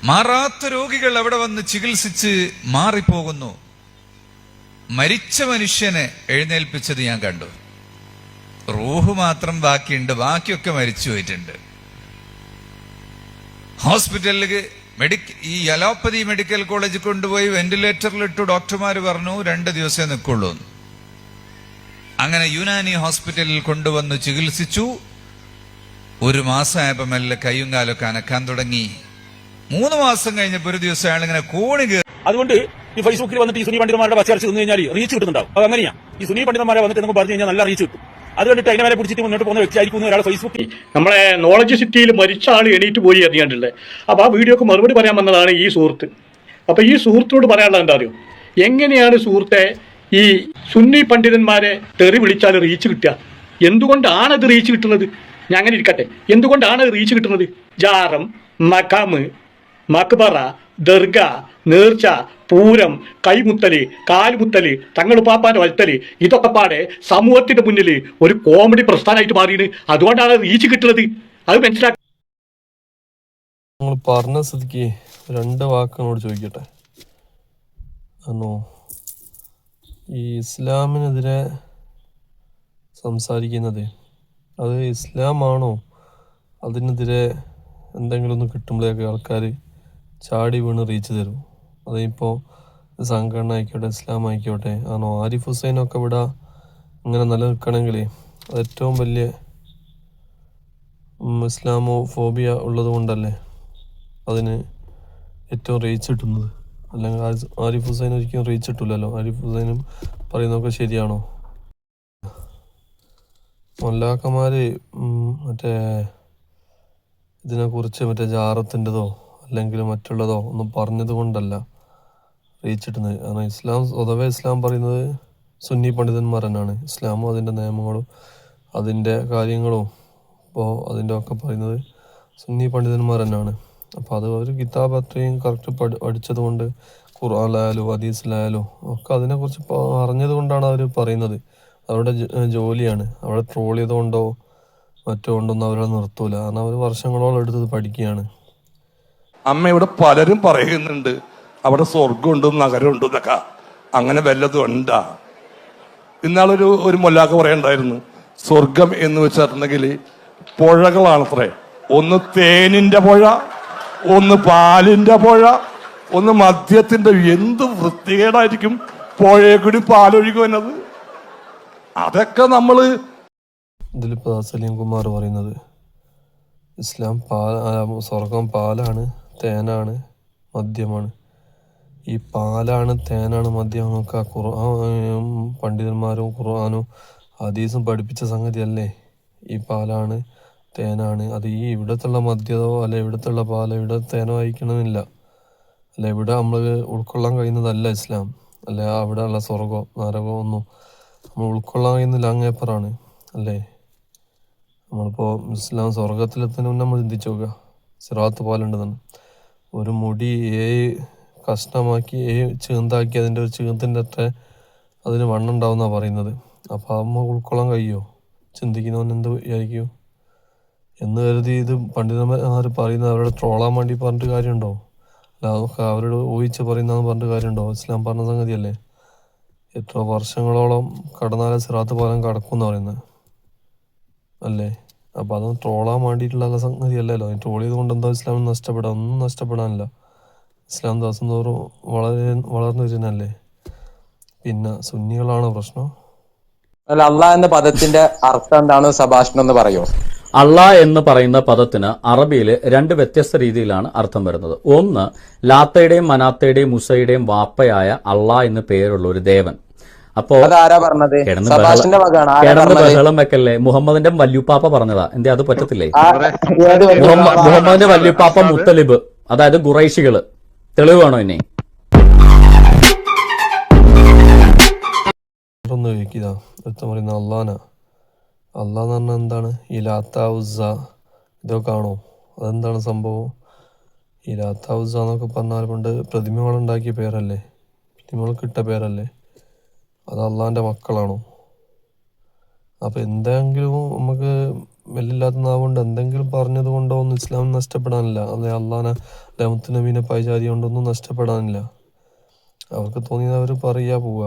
മാറാത്ത രോഗികൾ അവിടെ വന്ന് ചികിത്സിച്ച് മാറിപ്പോകുന്നു. മരിച്ച മനുഷ്യനെ എഴുന്നേൽപ്പിച്ചത് ഞാൻ കണ്ടു. റൂഹ് മാത്രം ബാക്കിയുണ്ട്, ബാക്കിയൊക്കെ മരിച്ചു പോയിട്ടുണ്ട്. ഹോസ്പിറ്റലില് ഈ അലോപ്പതി മെഡിക്കൽ കോളേജിൽ കൊണ്ടുപോയി വെന്റിലേറ്ററിലിട്ടു. ഡോക്ടർമാർ പറഞ്ഞു 2 ദിവസമേ നിൽക്കുള്ളൂ. അങ്ങനെ യുനാനി ഹോസ്പിറ്റലിൽ കൊണ്ടുവന്ന് ചികിത്സിച്ചു. 1 മാസമായപ്പോ മെല്ലെ കയ്യും കാലൊക്കെ അനക്കാൻ തുടങ്ങി. 3 മാസം കഴിഞ്ഞപ്പോ ഒരു ദിവസം അയാൾ ഇങ്ങനെ കോണി കയറി. അതുകൊണ്ട് ഈ ഫേസ്ബുക്കിൽ വന്നിട്ട് ഈ സുന്നി പണ്ഡിതന്മാരുടെ പച്ചയരച്ച് നിന്ന് കഴിഞ്ഞാൽ റീച്ച് കിട്ടുന്നുണ്ടാവും. അത് അങ്ങനെയാ. ഈ സുന്നി പണ്ഡിതന്മാരെ വന്നിട്ട് നമുക്ക് പറഞ്ഞു കഴിഞ്ഞാൽ നല്ല റീച്ച് കിട്ടും. അത് കണ്ടിട്ട് അതിനെ വരെ പിടിച്ചിട്ട് മുന്നോട്ട് പോകുന്ന വ്യക്തിയായിരിക്കും ഒരാൾ ഫേസ്ബുക്കിൽ. നമ്മളെ നോളജ് സിറ്റിയിൽ മരിച്ച ആൾ എണീറ്റ് പോയി അറിയാണ്ടുള്ളത്. അപ്പോൾ ആ വീഡിയോക്ക് മറുപടി പറയാൻ വന്നതാണ് ഈ സുഹൃത്ത്. അപ്പോൾ ഈ സുഹൃത്തിനോട് പറയാനുള്ളത് എന്താ അറിയോ, എങ്ങനെയാണ് സുഹൃത്തെ ഈ സുന്നി പണ്ഡിതന്മാരെ തെറി വിളിച്ചാൽ റീച്ച് കിട്ടുക? എന്തുകൊണ്ടാണ് അത് റീച്ച് കിട്ടുന്നത്? ഞാൻ അങ്ങനെ ഇരിക്കട്ടെ, എന്തുകൊണ്ടാണ് അത് റീച്ച് കിട്ടുന്നത്? ജാറം, മഖാമ്, മക്ബറ, ദർഗ, നേർച്ച, പൂരം, കൈമുത്തല്, കാൽമുത്തല്, തങ്ങളുപ്പാപ്പാന്റെ വൽത്തല്, ഇതൊക്കെ പാടെ സമൂഹത്തിന്റെ മുന്നിൽ ഒരു കോമഡി പ്രസ്ഥാനമായിട്ട് മാറിയാണ്. അതുകൊണ്ടാണ് റീച്ച് കിട്ടുന്നത്. അത് മനസ്സിലാക്കി. നിങ്ങൾ പറഞ്ഞ സ്ഥിതിക്ക് 2 വാക്കുകളോട് ചോദിക്കട്ടെ. ഈ ഇസ്ലാമിനെതിരെ സംസാരിക്കുന്നത് അത് ഇസ്ലാമാണോ? അതിനെതിരെ എന്തെങ്കിലും ഒന്ന് കിട്ടുമ്പോഴേക്ക് ആൾക്കാർ ചാടി വീണ് റീച്ച് തരും. അതിപ്പോൾ സംഘടന ആയിക്കോട്ടെ, ഇസ്ലാം ആയിക്കോട്ടെ. ആരിഫ് ഹുസൈനൊക്കെ ഇവിടെ ഇങ്ങനെ നിലനിൽക്കണമെങ്കിൽ അത് ഏറ്റവും വലിയ ഇസ്ലാമോ ഫോബിയ ഉള്ളത് കൊണ്ടല്ലേ അതിന് ഏറ്റവും റീച്ച് കിട്ടുന്നത്. അല്ലെങ്കിൽ ആരിഫ് ഹുസൈൻ ഒരിക്കലും റീച്ച് കിട്ടില്ലല്ലോ. ആരിഫ് ഹുസൈനും പറയുന്നതൊക്കെ ശരിയാണോ? മൊല്ലാക്കന്മാർ മറ്റേ ഇതിനെക്കുറിച്ച് മറ്റേ ജാറത്തിൻ്റെതോ അല്ലെങ്കിൽ മറ്റുള്ളതോ ഒന്നും പറഞ്ഞത് കൊണ്ടല്ല റീച്ച് കിട്ടുന്നത്. കാരണം ഇസ്ലാം പറയുന്നത് സുന്നി പണ്ഡിതന്മാർ തന്നെയാണ്. ഇസ്ലാമും അതിൻ്റെ നിയമങ്ങളും അതിൻ്റെ കാര്യങ്ങളും ഇപ്പോൾ അതിൻ്റെ ഒക്കെ പറയുന്നത് സുന്നി പണ്ഡിതന്മാർ തന്നെയാണ്. അപ്പോൾ അത് ഒരു കിതാബ് അത്രയും കറക്റ്റ് പഠിച്ചത് കൊണ്ട്, ഖുർആനിലായാലും ഹദീസിലായാലും ഒക്കെ അതിനെക്കുറിച്ച് അറിഞ്ഞത് കൊണ്ടാണ് അവർ പറയുന്നത്. അവരുടെ ജോലിയാണ്. അവിടെ ട്രോൾ ചെയ്തുകൊണ്ടോ മറ്റോ കൊണ്ടൊന്നും അവരെ നിർത്തൂല. കാരണം അവർ വർഷങ്ങളോളം എടുത്തത് പഠിക്കുകയാണ്. അമ്മയുടെ പലരും പറയുന്നുണ്ട് അവിടെ സ്വർഗമുണ്ടും നഗരമുണ്ടും എന്നൊക്കെ. അങ്ങനെ വല്ലതും ഉണ്ടാ? ഇന്നാളൊരു മൊല്ലാക്ക പറയണ്ടായിരുന്നു, സ്വർഗം എന്ന് വെച്ചിട്ടുണ്ടെങ്കിൽ പുഴകളാണത്രേ. ഒന്ന് തേനിന്റെ പുഴ, ഒന്ന് പാലിന്റെ പുഴ, ഒന്ന് മദ്യത്തിന്റെ. എന്ത് വൃത്തികേടായിരിക്കും പുഴയെ കൂടി പാലൊഴുകി വന്നത്. അതൊക്കെ നമ്മള് ഇതിലിപ്പോൾ സലീം കുമാർ പറയുന്നത് ഇസ്ലാം സ്വർഗം പാലാണ്, തേനാണ്, മദ്യമാണ്. ഈ പാലാണ്, തേനാണ്, മദ്യമൊക്കെ പണ്ഡിതന്മാരും ഖുർആനും ഹദീസും പഠിപ്പിച്ച സംഗതിയല്ലേ. ഈ പാലാണ്, തേനാണ്. അത് ഈ ഇവിടത്തുള്ള മദ്യമോ അല്ലെ ഇവിടത്തുള്ള പാലോ ഇവിടെ തേനോ അയക്കണമെന്നില്ല. അല്ല ഇവിടെ നമ്മൾ ഉൾക്കൊള്ളാൻ കഴിയുന്നതല്ല ഇസ്ലാം. അല്ലെ അവിടെ ഉള്ള സ്വർഗമോ നരകമോ ഒന്നും നമ്മൾ ഉൾക്കൊള്ളാൻ കഴിയുന്നില്ല. അങ്ങേപ്പറാണ് അല്ലേ. നമ്മളിപ്പോൾ ഇസ്ലാം സ്വർഗത്തിലെത്തിന് മുന്നേ നമ്മൾ ചിന്തിച്ചു നോക്കുക. സിറാത്ത് പാലുണ്ടെന്നാണ്. ഒരു മുടി 7 കഷ്ണമാക്കി 7 ചീന്താക്കി അതിൻ്റെ ഒരു ചീന്തിൻ്റെ അത്ര അതിന് വണ്ണുണ്ടാവുമെന്നാണ് പറയുന്നത്. അപ്പോൾ അമ്മ ഉൾക്കൊള്ളാൻ കഴിയുമോ? ചിന്തിക്കുന്നവൻ എന്ത് വിചാരിക്കുമോ എന്ന് കരുതി ഇത് പണ്ഡിതന്മാർ പറയുന്നത് അവരുടെ ട്രോളാൻ വേണ്ടി പറഞ്ഞിട്ട് കാര്യമുണ്ടോ? അല്ല അതൊക്കെ അവരോട് ഊഹിച്ച് പറയുന്നതെന്ന് പറഞ്ഞിട്ട് കാര്യമുണ്ടോ? ഇസ്ലാം പറഞ്ഞ സംഗതിയല്ലേ. എത്ര വർഷങ്ങളോളം കടന്നാലും സിറാത്ത് പാലം കടക്കും എന്ന് പറയുന്നത് അല്ലേ. അപ്പം അതൊന്നും ട്രോളാൻ വേണ്ടിയിട്ടുള്ള സംഗതിയല്ലല്ലോ. ട്രോൾ ചെയ്തുകൊണ്ട് എന്താ ഇസ്ലാം നഷ്ടപ്പെടാൻ? ഒന്നും നഷ്ടപ്പെടാനില്ല. ഇസ്ലാം ദിവസം തോറും വളർന്നു വരുന്നല്ലേ. പിന്നെ സുന്നികളാണോ പ്രശ്നം? അല്ല, അള്ളാഹ് എന്ന പദത്തിന്റെ അർത്ഥം എന്താണ് സഭാഷണം എന്ന് പറയോ? അള്ളാഹ് എന്ന് പറയുന്ന പദത്തിന് അറബിയിൽ 2 വ്യത്യസ്ത രീതിയിലാണ് അർത്ഥം വരുന്നത്. ഒന്ന്, ലാത്തയുടെയും മനാത്തയുടെയും മുസയുടെയും വാപ്പയായ അള്ളാഹ് എന്ന് പേരുള്ള ഒരു ദേവൻ. അപ്പോ കിടന്ന് ബഹളം വെക്കല്ലേ. മുഹമ്മദിന്റെ വല്യുപ്പാപ്പ പറഞ്ഞതാ. എന്തേ അത് പറ്റത്തില്ലേ? മുഹമ്മദിന്റെ വല്യുപ്പാപ്പ മുത്തലിബ്, അതായത് ഖുറൈശികള്. തെളിവ് വേണോ ഇനി? അള്ളാന്ന് പറഞ്ഞാൽ എന്താണ്? ഈ ലാത്ത ഉസ്സ ഇതൊക്കെ ആണോ? അതെന്താണ് സംഭവം? ഈ ലാത്ത ഉസ്സ എന്നൊക്കെ പറഞ്ഞാൽ പണ്ട് പ്രതിമകളുണ്ടാക്കിയ പേരല്ലേ, പ്രതിമകൾക്കിട്ട പേരല്ലേ. അത് അള്ളാന്റെ മക്കളാണോ? അപ്പം എന്തെങ്കിലും നമുക്ക് വെല്ലില്ലാത്ത നാവുകൊണ്ട് എന്തെങ്കിലും പറഞ്ഞത് കൊണ്ടോ ഒന്നും ഇസ്ലാം നഷ്ടപ്പെടാനില്ല. അല്ലെ അള്ളാനെ മുത്തുനബീനെ പൈചാരി കൊണ്ടൊന്നും നഷ്ടപ്പെടാനില്ല. അവർക്ക് തോന്നിയത് അവർ പറയാ പോവുക,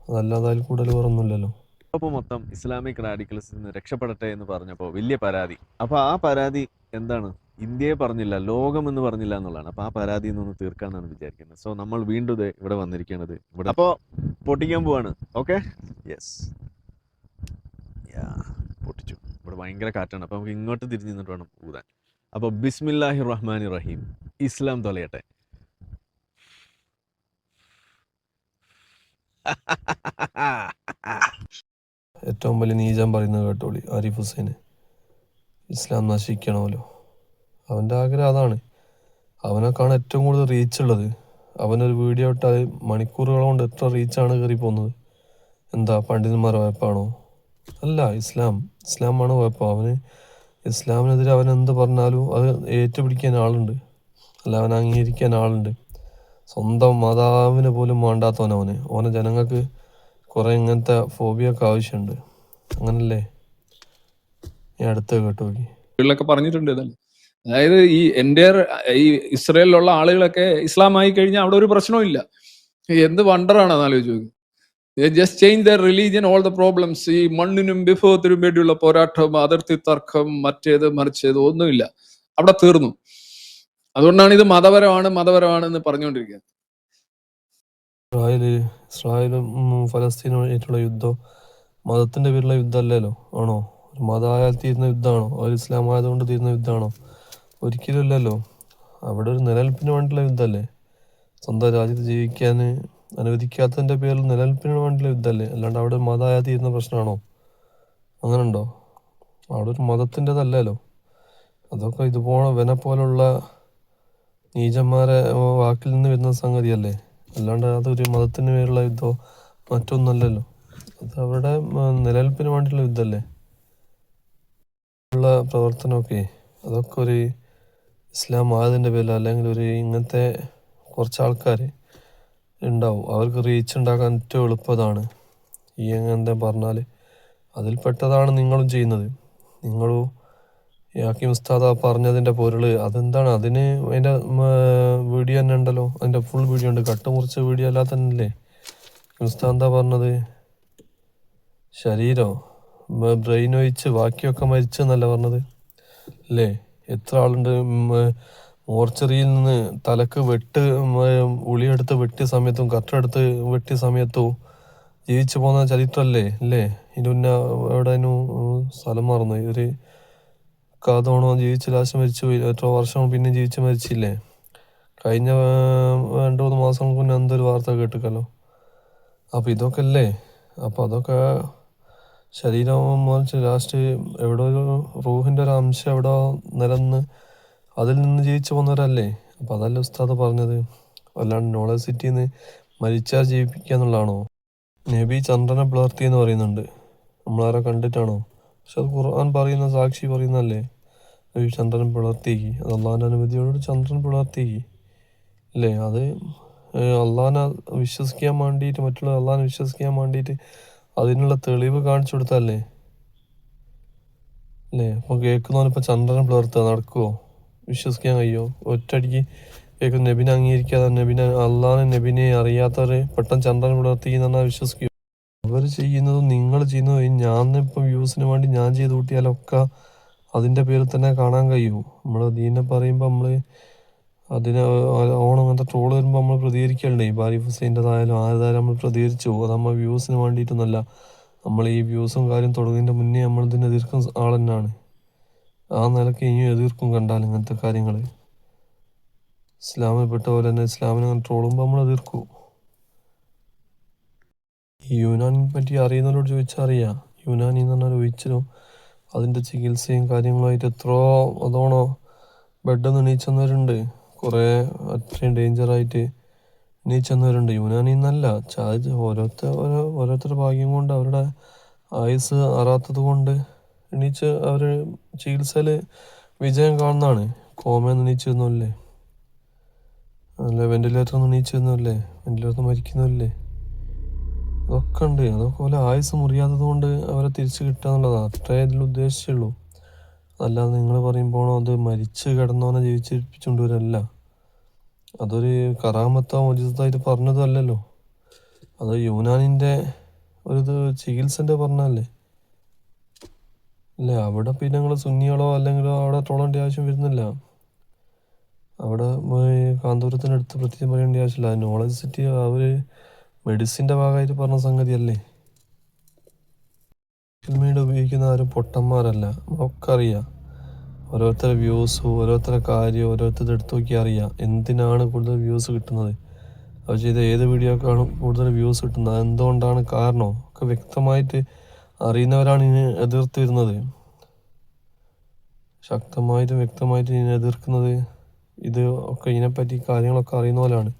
അതല്ലാതെ അതിൽ കൂടുതൽ വേറൊന്നുമില്ലല്ലോ. അപ്പോൾ മൊത്തം ഇസ്ലാമിക് റാഡിക്കൽസിൽ നിന്ന് രക്ഷപ്പെടട്ടെ എന്ന് പറഞ്ഞപ്പോൾ വലിയ പരാതി. അപ്പോൾ ആ പരാതി എന്താണ്? ഇന്ത്യയെ പറഞ്ഞില്ല, ലോകം എന്ന് പറഞ്ഞില്ല എന്നുള്ളതാണ്. അപ്പോൾ ആ പരാതി നിന്ന് തീർക്കാന്നാണ് വിചാരിക്കുന്നത്. സോ നമ്മൾ വീണ്ടും ഇവിടെ വന്നിരിക്കുന്നത് ഇവിടെ. അപ്പോൾ പൊട്ടിക്കാൻ പോവാണ്. ഓക്കെ, യെസ്, പൊട്ടിച്ചു. ഇവിടെ ഭയങ്കര കാറ്റാണ്, അപ്പോൾ നമുക്ക് ഇങ്ങോട്ട് തിരിഞ്ഞു നിന്നിട്ട് വേണം ഊതാൻ. അപ്പോൾ ബിസ്മില്ലാഹിർ റഹ്മാനിർ റഹീം. ഇസ്ലാം തൊലയട്ടെ. ഏറ്റവും വലിയ നീചം പറയുന്നത് കേട്ടോളി, ആരിഫ് ഹുസൈന്. ഇസ്ലാം നശിക്കണമല്ലോ, അവൻ്റെ ആഗ്രഹം അതാണ്. അവനൊക്കെയാണ് ഏറ്റവും കൂടുതൽ റീച്ച് ഉള്ളത്. അവനൊരു വീഡിയോ ഇട്ടാൽ മണിക്കൂറുകൾ കൊണ്ട് എത്ര റീച്ചാണ് കയറി പോകുന്നത്. എന്താ പണ്ഡിതന്മാർ കുഴപ്പമാണോ? അല്ല, ഇസ്ലാമാണ് കുഴപ്പം. അവന് ഇസ്ലാമിനെതിരെ അവൻ എന്ത് പറഞ്ഞാലും അത് ഏറ്റുപിടിക്കാൻ ആളുണ്ട്, അല്ല അവൻ അംഗീകരിക്കാൻ ആളുണ്ട്. സ്വന്തം മാതാവിനെ പോലും വേണ്ടാത്തവനവന്. ഓനെ ജനങ്ങൾക്ക് കുറെ ഇങ്ങനത്തെ ഫോബിയൊക്കെ ആവശ്യമുണ്ട്, അങ്ങനല്ലേ? ഞാൻ അടുത്ത കേട്ടു നോക്കി ൊക്കെ പറഞ്ഞിട്ടുണ്ട് ഇതല്ലേ. അതായത് ഈ ഇസ്രയേലിലുള്ള ആളുകളൊക്കെ ഇസ്ലാം ആയി കഴിഞ്ഞാൽ അവിടെ ഒരു പ്രശ്നവും ഇല്ല. എന്ത് വണ്ടറാണ് അതാലോചിച്ച് നോക്കി. Just change there religion, all the problems. ഈ മണ്ണിനും വിഭവത്തിനും വേണ്ടിയുള്ള പോരാട്ടം, അതിർത്തി തർക്കം, മറ്റേത് മറിച്ചത് ഒന്നുമില്ല, അവിടെ തീർന്നു. അതുകൊണ്ടാണ് ഇത് മതപരമാണെന്ന് പറഞ്ഞുകൊണ്ടിരിക്കുന്നത്. ഇസ്രായേലും ഫലസ്തീനുമായിട്ടുള്ള യുദ്ധം മതത്തിന്റെ പേരിലുള്ള യുദ്ധമല്ലല്ലോ, ആണോ? ഒരു മതമായാൽ തീരുന്ന യുദ്ധമാണോ? ഒരു ഇസ്ലാം ആയതുകൊണ്ട് തീരുന്ന യുദ്ധമാണോ? ഒരിക്കലും ഇല്ലല്ലോ. അവിടെ ഒരു നിലനിൽപ്പിന് വേണ്ടിയുള്ള യുദ്ധമല്ലേ? സ്വന്തം രാജ്യത്ത് ജീവിക്കാൻ അനുവദിക്കാത്തതിന്റെ പേരിൽ നിലനിൽപ്പിന് വേണ്ടിയുള്ള യുദ്ധമല്ലേ? അല്ലാണ്ട് അവിടെ ഒരു മതമായാൽ തീരുന്ന പ്രശ്നമാണോ? അങ്ങനെ ഉണ്ടോ? അവിടെ ഒരു മതത്തിൻ്റെതല്ലല്ലോ. അതൊക്കെ ഇതുപോലെ പോലുള്ള നീചന്മാരെ വാക്കിൽ നിന്ന് വരുന്ന സംഗതിയല്ലേ, അല്ലാണ്ട് അതൊരു മതത്തിന് പേരുള്ള യുദ്ധമോ മറ്റൊന്നല്ലല്ലോ. അത് അവരുടെ നിലനിൽപ്പിന് വേണ്ടിയുള്ള യുദ്ധമല്ലേ ഉള്ള പ്രവർത്തനമൊക്കെ. അതൊക്കെ ഒരു ഇസ്ലാം ആയതിൻ്റെ പേരിൽ, അല്ലെങ്കിൽ ഒരു ഇങ്ങനത്തെ കുറച്ച് ആൾക്കാർ ഉണ്ടാവും, അവർക്ക് റീച്ച് ഉണ്ടാക്കാൻ ഏറ്റവും എളുപ്പതാണ് ഈ എങ്ങനത്തെ പറഞ്ഞാൽ. അതിൽപ്പെട്ടതാണ് നിങ്ങളും ചെയ്യുന്നത്. നിങ്ങളും യാക്കിം ഉസ്താദ പറഞ്ഞതിൻ്റെ പൊരുൾ അതെന്താണ്? അതിന് അതിൻ്റെ വീഡിയോ തന്നെ ഉണ്ടല്ലോ, അതിൻ്റെ ഫുൾ വീഡിയോ ഉണ്ട്. കട്ടുമുറിച്ച വീഡിയോ അല്ലാതെ തന്നെയല്ലേ ഉസ്താദ് എന്താ പറഞ്ഞത്? ശരീരം ബ്രെയിൻ ഒഴിച്ച് ബാക്കിയൊക്കെ മരിച്ചെന്നല്ല പറഞ്ഞത് അല്ലേ? എത്ര ആളുണ്ട് മോർച്ചറിയിൽ നിന്ന് തലക്ക് ഉളിയെടുത്ത് വെട്ടിയ സമയത്തും കട്ടെടുത്ത് വെട്ടിയ സമയത്തും ജീവിച്ചു പോകുന്ന ചരിത്രമല്ലേ അല്ലേ? ഇതിന് മുന്നേ എവിടെയും സ്ഥലം മറന്നു, ഇവര് കാതോണോ ജീവിച്ച് ലാസ്റ്റ് മരിച്ചു പോയി. എത്ര വർഷം പിന്നെ ജീവിച്ച് മരിച്ചില്ലേ? കഴിഞ്ഞ 2-3 മാസം മുന്നേ എന്തൊരു വാർത്ത കേട്ടിക്കല്ലോ. അപ്പം ഇതൊക്കെ അല്ലേ? അപ്പം അതൊക്കെ ശരീരം മറിച്ച് ലാസ്റ്റ് എവിടെ ഒരു റൂഹിൻ്റെ ഒരു അംശം എവിടെ നിലനിന്ന് അതിൽ നിന്ന് ജീവിച്ചു പോകുന്നവരല്ലേ? അപ്പം അതല്ലേ ഉസ്താദ് പറഞ്ഞത്. അല്ലാണ്ട് നോളജ് സിറ്റിയിൽ നിന്ന് മരിച്ചാൽ ജീവിപ്പിക്കുക എന്നുള്ളതാണോ? നബി ചന്ദ്രനെ പിളർത്തി എന്ന് പറയുന്നുണ്ട്, നമ്മളാരെ കണ്ടിട്ടാണോ? പക്ഷെ അത് ഖുർആൻ പറയുന്ന സാക്ഷി പറയുന്നല്ലേ, നബി ചന്ദ്രൻ പിളർത്തിക്ക്. അത് അള്ളാഹിൻ്റെ അനുമതിയോട് ചന്ദ്രൻ പിളർത്തിക്ക് അല്ലേ? അത് അള്ളാഹിനെ വിശ്വസിക്കാൻ വേണ്ടിയിട്ട്, മറ്റുള്ള അള്ളാഹിനെ വിശ്വസിക്കാൻ വേണ്ടിയിട്ട് അതിനുള്ള തെളിവ് കാണിച്ചു കൊടുത്തല്ലേ അല്ലേ? അപ്പോൾ കേൾക്കുന്നവനിപ്പോൾ ചന്ദ്രൻ പിളർത്തുക നടക്കുമോ? വിശ്വസിക്കാൻ കഴിയുമോ? ഒറ്റയടിക്ക് കേൾക്കുന്ന നബിനെ അംഗീകരിക്കാതെ നബിനെ അറിയാത്തവർ പെട്ടെന്ന് ചന്ദ്രൻ പിളർത്തി എന്ന് പറഞ്ഞാൽ വിശ്വസിക്കുമോ? അവർ ചെയ്യുന്നതും നിങ്ങൾ ചെയ്യുന്നതും ഞാനിപ്പം വ്യൂസിന് വേണ്ടി ഞാൻ ചെയ്ത് കൂട്ടിയാലൊക്കെ അതിൻ്റെ പേരിൽ തന്നെ കാണാൻ കഴിയും. നമ്മൾ ദീനെ പറയുമ്പോൾ നമ്മൾ അതിനെ അങ്ങനത്തെ ട്രോള് വരുമ്പോൾ നമ്മൾ പ്രതികരിക്കലുണ്ട്. ഈ ആരിഫ് ഹുസൈൻ്റെതായാലും ആരതായാലും നമ്മൾ പ്രതികരിച്ചു. അത് നമ്മൾ വ്യൂസിന് വേണ്ടിയിട്ടൊന്നുമല്ല. നമ്മൾ ഈ വ്യൂസും കാര്യം തുടങ്ങുന്നതിൻ്റെ മുന്നേ നമ്മൾ ഇതിനെ എതിർക്കും ആൾ തന്നെയാണ്. ആ നിലയ്ക്ക് ഇനിയും എതിർക്കും കണ്ടാൽ ഇങ്ങനത്തെ കാര്യങ്ങൾ. ഇസ്ലാമിൽ പെട്ട പോലെ തന്നെ ഇസ്ലാമിനെ ട്രോളുമ്പോൾ നമ്മൾ എതിർക്കും. ഈ യുനാനിനെ പറ്റി അറിയുന്നവരോട് ചോദിച്ചാൽ അറിയാം. യുനാനി എന്ന് പറഞ്ഞാൽ ഒഴിച്ചിലും അതിൻ്റെ ചികിത്സയും കാര്യങ്ങളുമായിട്ട് എത്രയോ അതോണോ ബെഡൊന്നും എണീച്ചെന്നവരുണ്ട്. കുറേ അത്രയും ഡേഞ്ചറായിട്ട് എണീച്ചെന്നവരുണ്ട്. യുനാനി എന്നല്ല, ഓരോരുത്തരുടെ ഭാഗ്യം കൊണ്ട് അവരുടെ ആയുസ് അറാത്തത് കൊണ്ട് എണീച്ച് അവർ ചികിത്സയിൽ വിജയം കാണുന്നതാണ്. കോമയെന്ന് എണീച്ചിരുന്നല്ലേ, അല്ല വെന്റിലേറ്ററിൽ നിന്ന് എണീച്ചിരുന്നല്ലേ, വെന്റിലേറ്ററിൽ മരിക്കുന്നല്ലേ, അതൊക്കെ ഉണ്ട്. അതൊക്കെ പോലെ ആയുസ് മുറിയാത്തത് കൊണ്ട് അവരെ തിരിച്ചു കിട്ടുക എന്നുള്ളതാണ്. അത്രേ ഇതിൽ ഉദ്ദേശിച്ചുള്ളൂ. അതല്ലാതെ നിങ്ങൾ പറയുമ്പോൾ അത് മരിച്ച് കിടന്നോനെ ജീവിച്ചിരിപ്പിച്ചുകൊണ്ടുവരല്ല. അതൊരു കറാമത്തോ മോചിതത്തായിട്ട് പറഞ്ഞതും അല്ലല്ലോ. അത് യൂനാനിൻ്റെ ഒരു ചികിത്സൻ്റെ പറഞ്ഞല്ലേ അല്ലേ. അവിടെ പിന്നെ നിങ്ങൾ സുന്നികളോ അല്ലെങ്കിലോ അവിടെ തൊള്ളേണ്ട ആവശ്യം വരുന്നില്ല. അവിടെ കാന്തപുരത്തിനടുത്ത് പ്രത്യേകം പറയേണ്ട ആവശ്യമില്ല. നോളജ് സിറ്റി അവർ മെഡിസിൻ്റെ ഭാഗമായിട്ട് പറഞ്ഞ സംഗതിയല്ലേ. സോഷ്യൽ മീഡിയ ഉപയോഗിക്കുന്ന ആരും പൊട്ടന്മാരല്ല, ഒക്കെ അറിയാം. ഓരോരുത്തരുടെ വ്യൂസ്, ഓരോരുത്തരുടെ കാര്യം ഓരോരുത്തരുടെ എടുത്ത് നോക്കി അറിയാം എന്തിനാണ് കൂടുതൽ വ്യൂസ് കിട്ടുന്നത്, അവർ ചെയ്ത ഏത് വീഡിയോക്കാണ് കൂടുതൽ വ്യൂസ് കിട്ടുന്നത്, എന്തുകൊണ്ടാണ് കാരണം ഒക്കെ വ്യക്തമായിട്ട് അറിയുന്നവരാണ് ഇതിനെ എതിർത്ത് വരുന്നത്. ശക്തമായിട്ടും വ്യക്തമായിട്ടും ഇതിനെ എതിർക്കുന്നത് ഇത് ഒക്കെ ഇതിനെപ്പറ്റി കാര്യങ്ങളൊക്കെ അറിയുന്ന പോലെയാണ്.